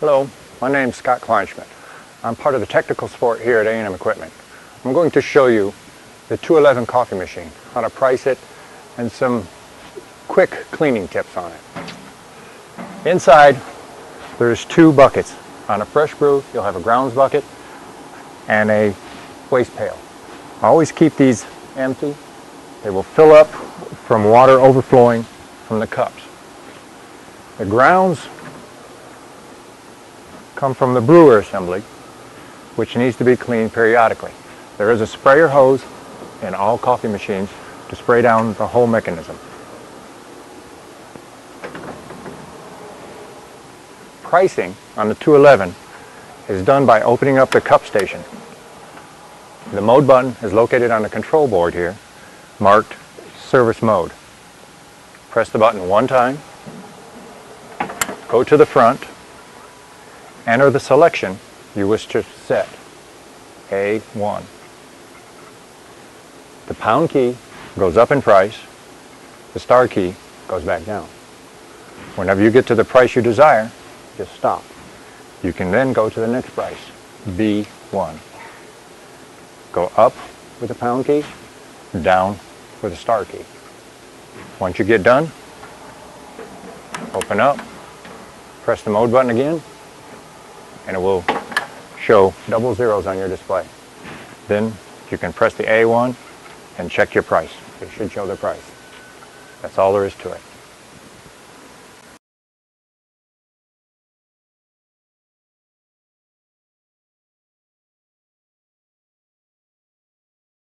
Hello, my name is Scott Kleinschmidt. I'm part of the technical support here at A&M Equipment. I'm going to show you the 211 coffee machine, how to price it, and some quick cleaning tips on it. Inside, there's two buckets. On a fresh brew, you'll have a grounds bucket and a waste pail. Always keep these empty. They will fill up from water overflowing from the cups. The grounds come from the brewer assembly, which needs to be cleaned periodically. There is a sprayer hose in all coffee machines to spray down the whole mechanism. Pricing on the 211 is done by opening up the cup station. The mode button is located on the control board here, marked service mode. Press the button one time, go to the front, enter the selection you wish to set, A1. The pound key goes up in price, the star key goes back down. Whenever you get to the price you desire, just stop. You can then go to the next price, B1. Go up with the pound key, down with the star key. Once you get done, open up, press the mode button again, and it will show double zeros on your display. Then you can press the A1 and check your price. It should show the price. That's all there is to it.